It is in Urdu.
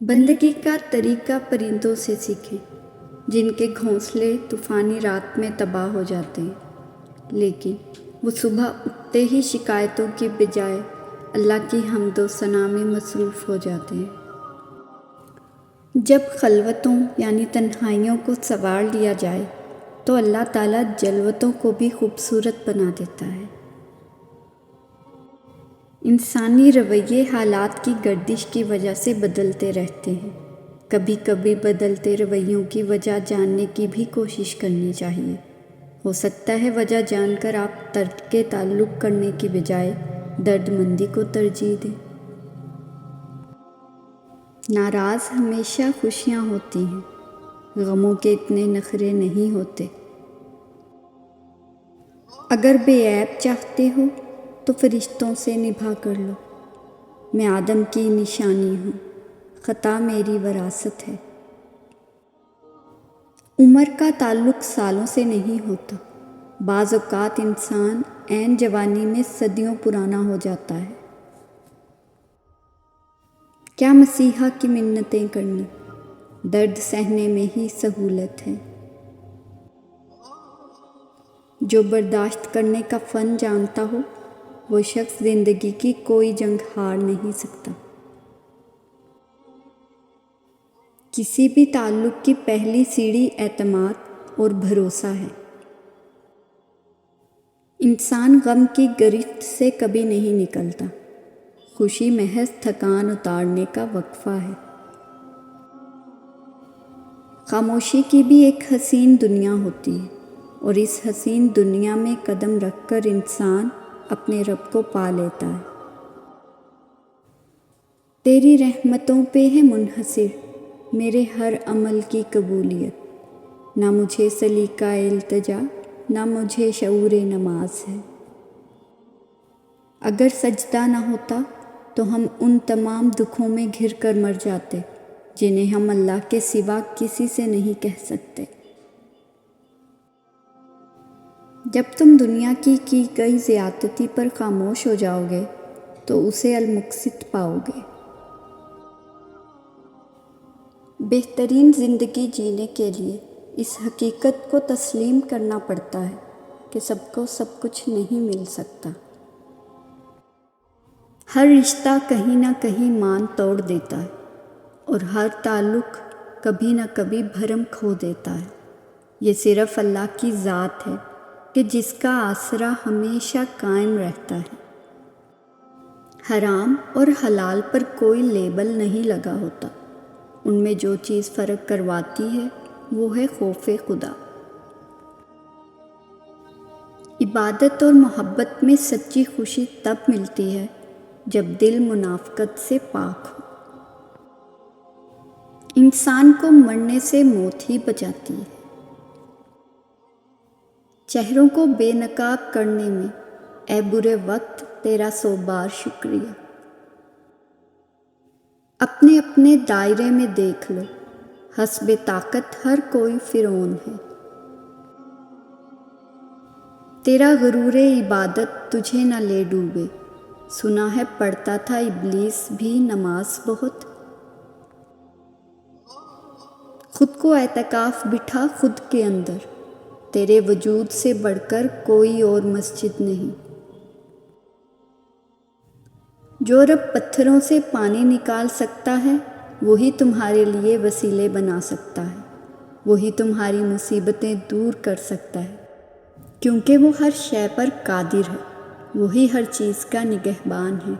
بندگی کا طریقہ پرندوں سے سیکھیں جن کے گھونسلے طوفانی رات میں تباہ ہو جاتے ہیں، لیکن وہ صبح اٹھتے ہی شکایتوں کی بجائے اللہ کی حمد و ثنا میں مصروف ہو جاتے ہیں۔ جب خلوتوں یعنی تنہائیوں کو سنوار لیا جائے تو اللہ تعالیٰ جلوتوں کو بھی خوبصورت بنا دیتا ہے۔ انسانی رویے حالات کی گردش کی وجہ سے بدلتے رہتے ہیں۔ کبھی کبھی بدلتے رویوں کی وجہ جاننے کی بھی کوشش کرنی چاہیے۔ ہو سکتا ہے وجہ جان کر آپ ترک کے تعلق کرنے کی بجائے درد مندی کو ترجیح دیں۔ ناراض ہمیشہ خوشیاں ہوتی ہیں، غموں کے اتنے نخرے نہیں ہوتے۔ اگر بے عیب چاہتے ہو تو فرشتوں سے نبھا کر لو۔ میں آدم کی نشانی ہوں، خطا میری وراثت ہے۔ عمر کا تعلق سالوں سے نہیں ہوتا، بعض اوقات انسان عین جوانی میں صدیوں پرانا ہو جاتا ہے۔ کیا مسیحا کی منتیں کرنی، درد سہنے میں ہی سہولت ہے۔ جو برداشت کرنے کا فن جانتا ہو وہ شخص زندگی کی کوئی جنگ ہار نہیں سکتا۔ کسی بھی تعلق کی پہلی سیڑھی اعتماد اور بھروسہ ہے۔ انسان غم کی گرفت سے کبھی نہیں نکلتا، خوشی محض تھکان اتارنے کا وقفہ ہے۔ خاموشی کی بھی ایک حسین دنیا ہوتی ہے، اور اس حسین دنیا میں قدم رکھ کر انسان اپنے رب کو پا لیتا ہے۔ تیری رحمتوں پہ ہے منحصر میرے ہر عمل کی قبولیت، نہ مجھے سلیقہ التجا نہ مجھے شعور نماز ہے۔ اگر سجدہ نہ ہوتا تو ہم ان تمام دکھوں میں گھر کر مر جاتے جنہیں ہم اللہ کے سوا کسی سے نہیں کہہ سکتے۔ جب تم دنیا کی گئی زیادتی پر خاموش ہو جاؤ گے تو اسے المقسط پاؤ گے۔ بہترین زندگی جینے کے لیے اس حقیقت کو تسلیم کرنا پڑتا ہے کہ سب کو سب کچھ نہیں مل سکتا۔ ہر رشتہ کہیں نہ کہیں مان توڑ دیتا ہے، اور ہر تعلق کبھی نہ کبھی بھرم کھو دیتا ہے۔ یہ صرف اللہ کی ذات ہے کہ جس کا آسرا ہمیشہ قائم رہتا ہے۔ حرام اور حلال پر کوئی لیبل نہیں لگا ہوتا، ان میں جو چیز فرق کرواتی ہے وہ ہے خوف خدا۔ عبادت اور محبت میں سچی خوشی تب ملتی ہے جب دل منافقت سے پاک ہو۔ انسان کو مرنے سے موت ہی بچاتی ہے۔ چہروں کو بے نقاب کرنے میں اے برے وقت تیرا 100 بار شکریہ۔ اپنے اپنے دائرے میں دیکھ لو، حسب طاقت ہر کوئی فرعون ہے۔ تیرا غرور عبادت تجھے نہ لے ڈوبے، سنا ہے پڑھتا تھا ابلیس بھی نماز بہت۔ خود کو اعتکاف بٹھا خود کے اندر، تیرے وجود سے بڑھ کر کوئی اور مسجد نہیں۔ جو رب پتھروں سے پانی نکال سکتا ہے وہی تمہارے لیے وسیلے بنا سکتا ہے، وہی تمہاری مصیبتیں دور کر سکتا ہے، کیونکہ وہ ہر شے پر قادر ہے، وہی ہر چیز کا نگہبان ہے۔